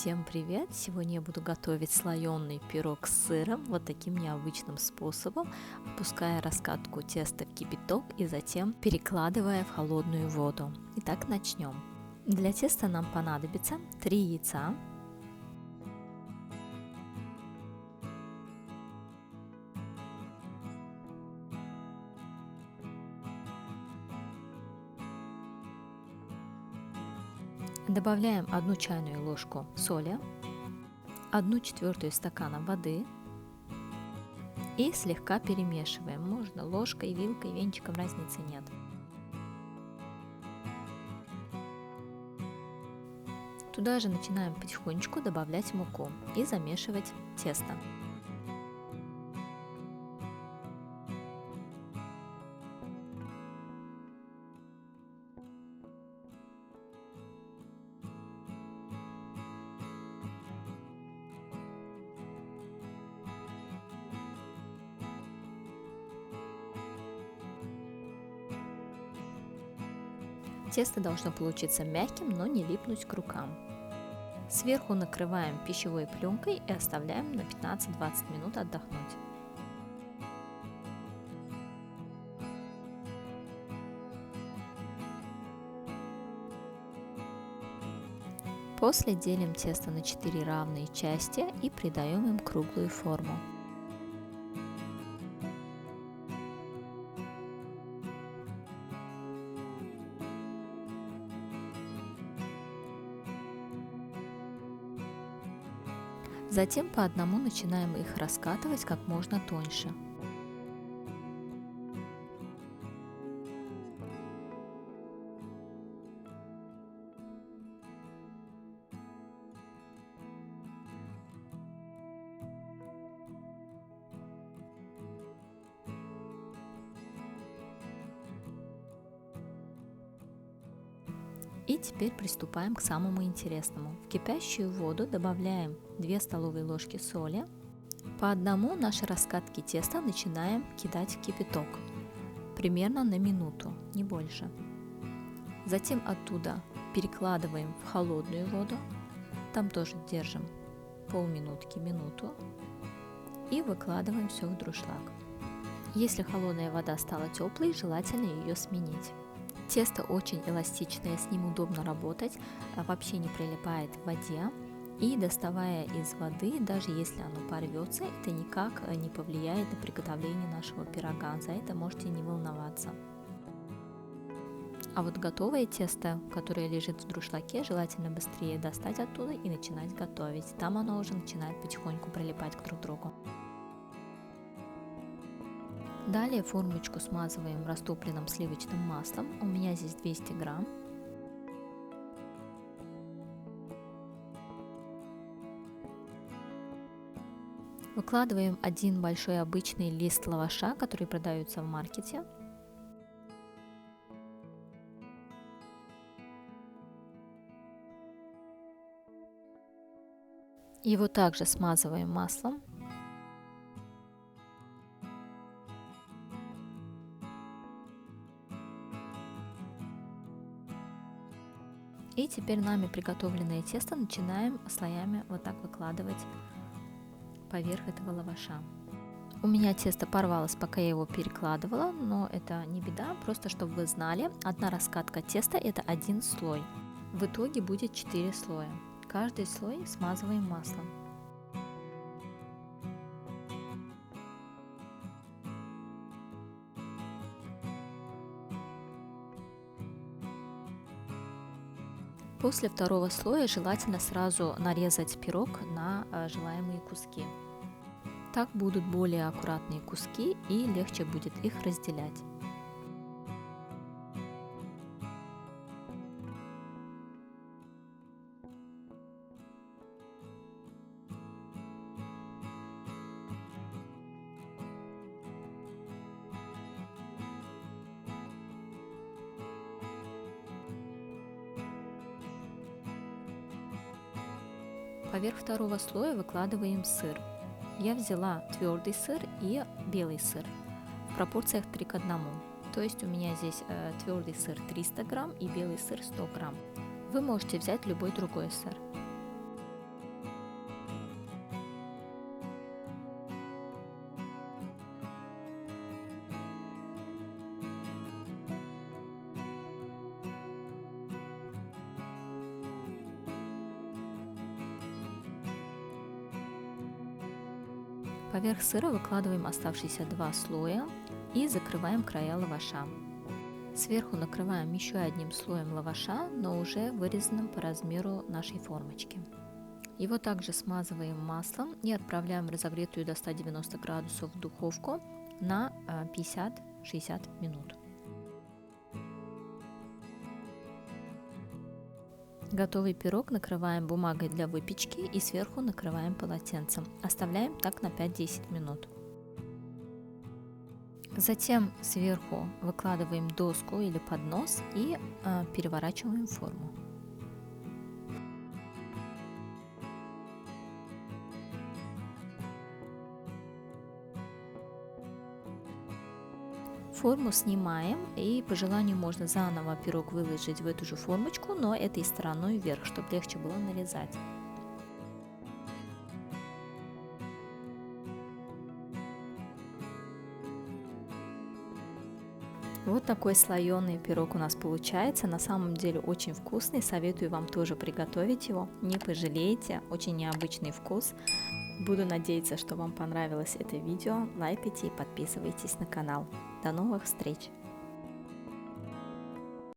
Всем привет! Сегодня я буду готовить слоеный пирог с сыром вот таким необычным способом, опуская раскатку теста в кипяток и затем перекладывая в холодную воду. Итак, начнем. Для теста нам понадобится 3 яйца, добавляем 1 чайную ложку соли, 1/4 стакана воды и слегка перемешиваем. Можно ложкой, вилкой, венчиком, разницы нет. Туда же начинаем потихонечку добавлять муку и замешивать тесто. Тесто должно получиться мягким, но не липнуть к рукам. Сверху накрываем пищевой пленкой и оставляем на 15-20 минут отдохнуть. После делим тесто на 4 равные части и придаем им круглую форму. Затем по одному начинаем их раскатывать как можно тоньше. И теперь приступаем к самому интересному. В кипящую воду добавляем 2 столовые ложки соли. По одному наши раскатки теста начинаем кидать в кипяток. Примерно на минуту, не больше. Затем оттуда перекладываем в холодную воду. Там тоже держим полминутки, минуту. И выкладываем все в дуршлаг. Если холодная вода стала теплой, желательно ее сменить. Тесто очень эластичное, с ним удобно работать, вообще не прилипает в воде. И доставая из воды, даже если оно порвется, это никак не повлияет на приготовление нашего пирога. За это можете не волноваться. А вот готовое тесто, которое лежит в дуршлаге, желательно быстрее достать оттуда и начинать готовить. Там оно уже начинает потихоньку прилипать к друг другу. Далее формочку смазываем растопленным сливочным маслом. У меня здесь 200 грамм. Выкладываем один большой обычный лист лаваша, который продается в маркете. Его также смазываем маслом. И теперь нами приготовленное тесто начинаем слоями вот так выкладывать поверх этого лаваша. У меня тесто порвалось, пока я его перекладывала, но это не беда, просто чтобы вы знали, одна раскатка теста это один слой. В итоге будет 4 слоя. Каждый слой смазываем маслом. После второго слоя желательно сразу нарезать пирог на желаемые куски. Так будут более аккуратные куски и легче будет их разделять. Поверх второго слоя выкладываем сыр. Я взяла твердый сыр и белый сыр в пропорциях 3 к 1. То есть у меня здесь твердый сыр 300 грамм и белый сыр 100 грамм. Вы можете взять любой другой сыр. Поверх сыра выкладываем оставшиеся 2 слоя и закрываем края лаваша. Сверху накрываем еще одним слоем лаваша, но уже вырезанным по размеру нашей формочки. Его также смазываем маслом и отправляем в разогретую до 190 градусов духовку на 50-60 минут. Готовый пирог накрываем бумагой для выпечки и сверху накрываем полотенцем. Оставляем так на 5-10 минут. Затем сверху выкладываем доску или поднос и переворачиваем форму. Форму снимаем, и по желанию можно заново пирог выложить в эту же формочку, но этой стороной вверх, чтобы легче было нарезать. Вот такой слоеный пирог у нас получается. На самом деле очень вкусный. Советую вам тоже приготовить его. Не пожалеете. Очень необычный вкус. Буду надеяться, что вам понравилось это видео. Лайкайте и подписывайтесь на канал. До новых встреч!